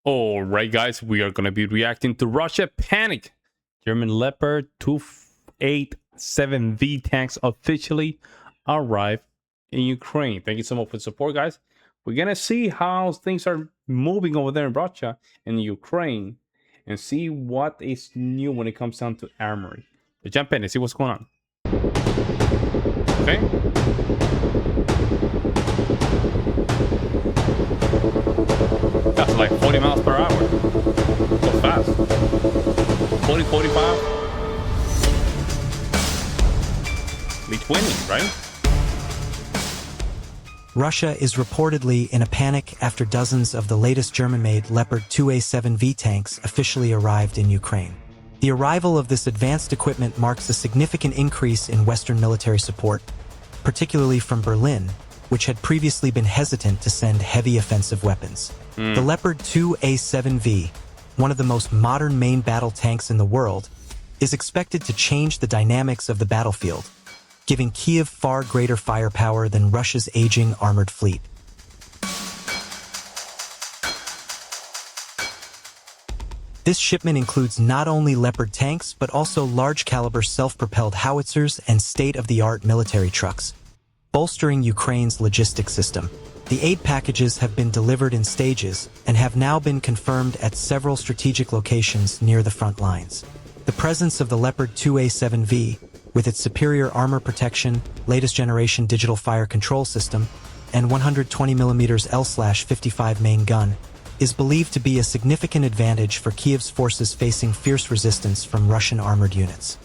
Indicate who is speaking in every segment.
Speaker 1: All right, guys, we are going to be reacting to Russia panic. German Leopard 2A7V tanks officially arrived in Ukraine. Thank you so much for the support, guys. We're going to see how things are moving over there in Russia and Ukraine and see what is new when it comes down to armory. So jump in and see what's going on. Okay. That's like 40 miles per hour. So fast. 40, 45. Be 20, right?
Speaker 2: Russia is reportedly in a panic after dozens of the latest German-made Leopard 2A7V tanks officially arrived in Ukraine. The arrival of this advanced equipment marks a significant increase in Western military support, particularly from Berlin, which had previously been hesitant to send heavy offensive weapons. The Leopard 2A7V, one of the most modern main battle tanks in the world, is expected to change the dynamics of the battlefield, giving Kyiv far greater firepower than Russia's aging armored fleet. This shipment includes not only Leopard tanks, but also large-caliber self-propelled howitzers and state-of-the-art military trucks, bolstering Ukraine's logistics system. The aid packages have been delivered in stages and have now been confirmed at several strategic locations near the front lines. The presence of the Leopard 2A7V, with its superior armor protection, latest generation digital fire control system, and 120mm L/55 main gun, is believed to be a significant advantage for Kyiv's forces facing fierce resistance from Russian armored units.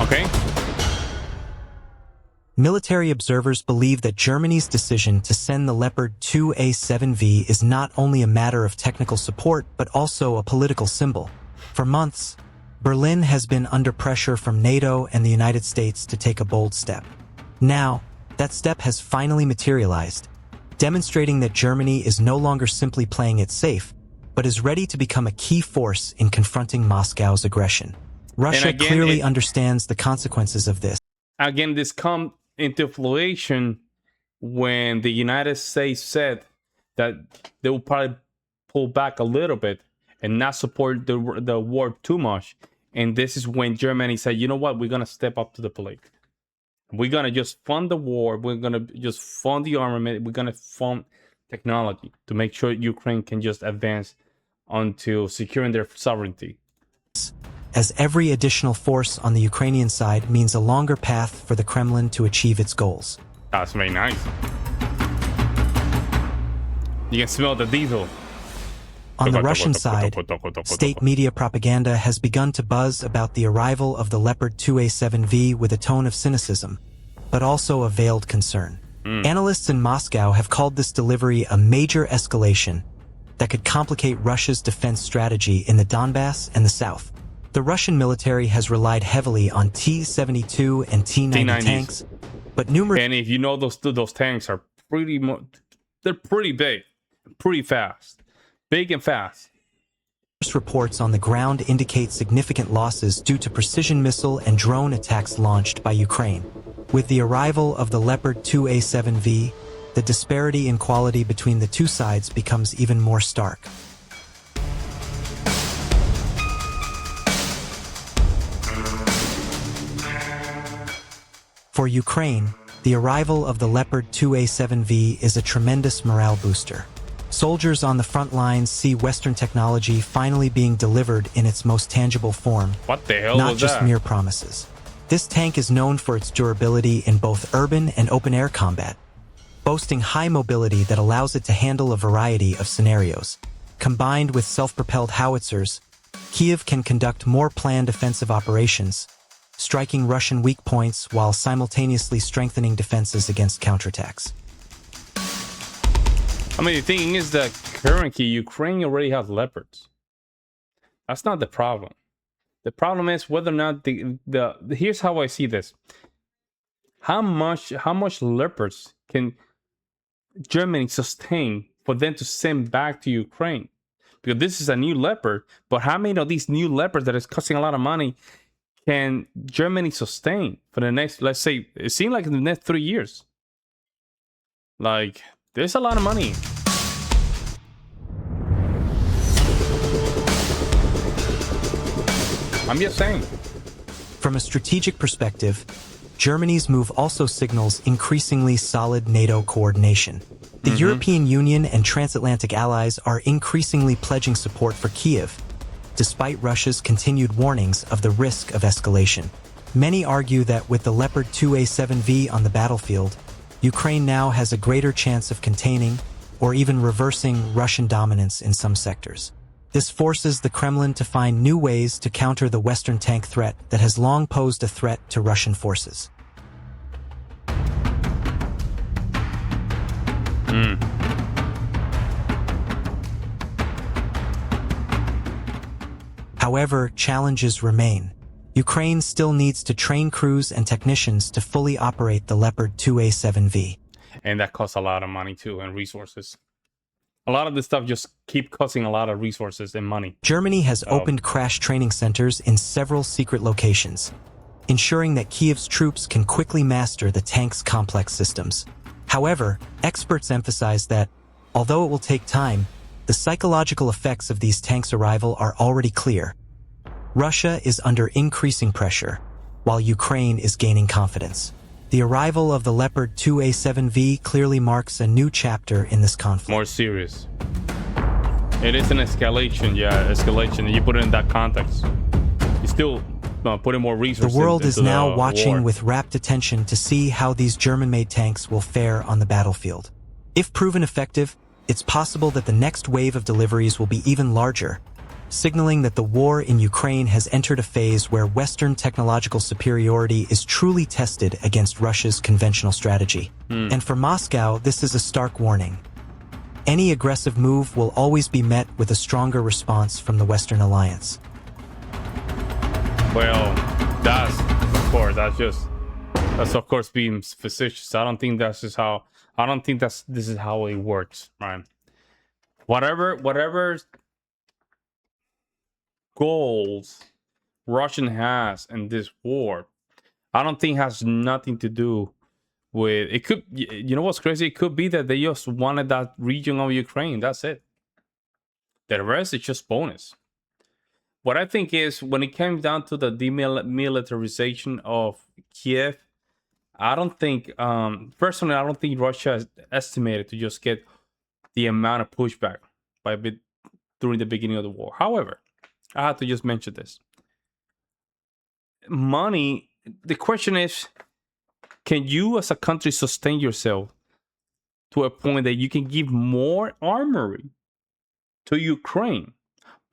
Speaker 1: Okay.
Speaker 2: Military observers believe that Germany's decision to send the Leopard 2A7V is not only a matter of technical support, but also a political symbol. For months, Berlin has been under pressure from NATO and the United States to take a bold step. Now, that step has finally materialized, demonstrating that Germany is no longer simply playing it safe, but is ready to become a key force in confronting Moscow's aggression. Russia clearly understands the consequences of this.
Speaker 1: Again, this comes into fruition when the United States said that they will probably pull back a little bit and not support the war too much. And this is when Germany said, you know what, we're going to step up to the plate. We're going to just fund the war. We're going to just fund the armament. We're going to fund technology to make sure Ukraine can just advance onto securing their sovereignty.
Speaker 2: As every additional force on the Ukrainian side means a longer path for the Kremlin to achieve its goals.
Speaker 1: That's very nice. You can smell the diesel.
Speaker 2: On the Russian side, state media propaganda has begun to buzz about the arrival of the Leopard 2A7V with a tone of cynicism, but also a veiled concern. Analysts in Moscow have called this delivery a major escalation that could complicate Russia's defense strategy in the Donbass and the south. The Russian military has relied heavily on T-72 and T-90 tanks, but numerous...
Speaker 1: And if you know those tanks are they're pretty big, pretty fast. Big and fast.
Speaker 2: Reports on the ground indicate significant losses due to precision missile and drone attacks launched by Ukraine. With the arrival of the Leopard 2A7V, the disparity in quality between the two sides becomes even more stark. For Ukraine, the arrival of the Leopard 2A7V is a tremendous morale booster. Soldiers on the front lines see Western technology finally being delivered in its most tangible form,
Speaker 1: what the hell
Speaker 2: not
Speaker 1: was
Speaker 2: just
Speaker 1: that?
Speaker 2: Mere promises. This tank is known for its durability in both urban and open-air combat, boasting high mobility that allows it to handle a variety of scenarios. Combined with self-propelled howitzers, Kyiv can conduct more planned offensive operations, striking Russian weak points while simultaneously strengthening defenses against counterattacks.
Speaker 1: I mean, the thing is that currently Ukraine already has Leopards. That's not the problem. The problem is whether or not here's how I see this. How much Leopards can Germany sustain for them to send back to Ukraine? Because this is a new Leopard, but how many of these new Leopards that is costing a lot of money can Germany sustain for the next, let's say, it seems like in the next 3 years? Like, there's a lot of money. I'm just saying.
Speaker 2: From a strategic perspective, Germany's move also signals increasingly solid NATO coordination. The European Union and transatlantic allies are increasingly pledging support for Kiev, despite Russia's continued warnings of the risk of escalation. Many argue that with the Leopard 2A7V on the battlefield, Ukraine now has a greater chance of containing or even reversing Russian dominance in some sectors. This forces the Kremlin to find new ways to counter the Western tank threat that has long posed a threat to Russian forces. However, challenges remain. Ukraine still needs to train crews and technicians to fully operate the Leopard 2A7V.
Speaker 1: And that costs a lot of money too, and resources. A lot of this stuff just keep costing a lot of resources and money.
Speaker 2: Germany has opened crash training centers in several secret locations, ensuring that Kiev's troops can quickly master the tank's complex systems. However, experts emphasize that, although it will take time, the psychological effects of these tanks' arrival are already clear. Russia is under increasing pressure, while Ukraine is gaining confidence. The arrival of the Leopard 2A7V clearly marks a new chapter in this conflict.
Speaker 1: More serious. It is an escalation, escalation. You put it in that context. You still putting more resources.
Speaker 2: The world is now
Speaker 1: the
Speaker 2: watching
Speaker 1: war.
Speaker 2: with rapt attention to see how these German-made tanks will fare on the battlefield. If proven effective, it's possible that the next wave of deliveries will be even larger, signaling that the war in Ukraine has entered a phase where Western technological superiority is truly tested against Russia's conventional strategy. And for Moscow, this is a stark warning. Any aggressive move will always be met with a stronger response from the Western alliance.
Speaker 1: Well, that's of course being facetious. I don't think this is how it works, right? Whatever goals Russian has in this war, I don't think has nothing to do with it. Could, you know what's crazy? It could be that they just wanted that region of Ukraine. That's it. The rest is just bonus. What I think is when it came down to the demilitarization of Kiev, I don't think, personally, I don't think Russia is estimated to just get the amount of pushback by a bit during the beginning of the war. However, I have to just mention this. Money, the question is, can you as a country sustain yourself to a point that you can give more armory to Ukraine,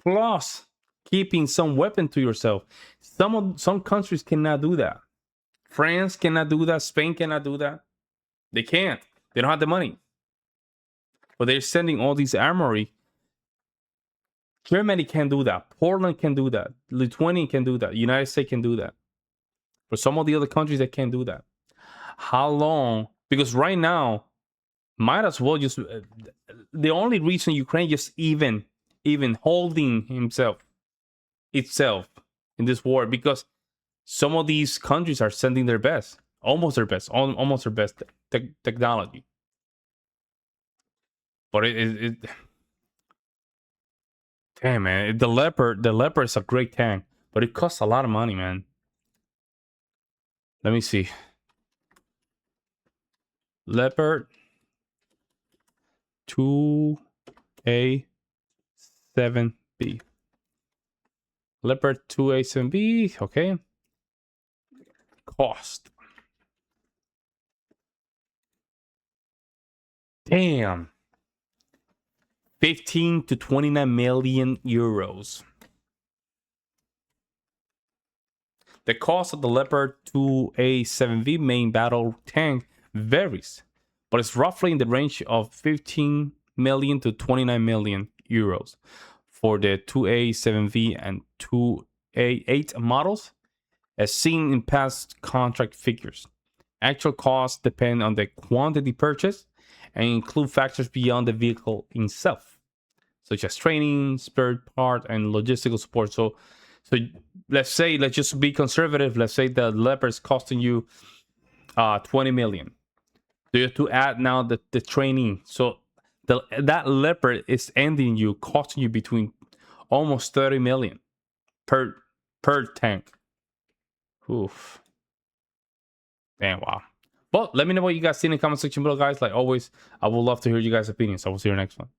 Speaker 1: plus keeping some weapon to yourself? Some countries cannot do that. France cannot do that. Spain cannot do that. They can't. They don't have the money. But they're sending all these armory. Germany can do that. Poland can do that. Lithuania can do that. United States can do that. But some of the other countries that can't do that. How long? Because right now, might as well just the only reason Ukraine just even holding itself in this war, because some of these countries are sending their best, almost their best technology. But damn, man, the Leopard is a great tank, but it costs a lot of money, man. Let me see. Leopard 2A7V. Leopard 2A7V, okay. Cost. Damn. 15 to 29 million euros. The cost of the Leopard 2A7V main battle tank varies, but it's roughly in the range of 15 million to 29 million euros for the 2A7V and 2A8 models, as seen in past contract figures. Actual costs depend on the quantity purchased and include factors beyond the vehicle itself, such as training, spare part, and logistical support. So let's just be conservative. Let's say the Leopard is costing you 20 million. So you have to add now the training. So that Leopard is costing you between almost 30 million per per tank. Oof. Damn, wow. Well, let me know what you guys see in the comment section below, guys. Like always, I would love to hear you guys' opinions. I will see you next one.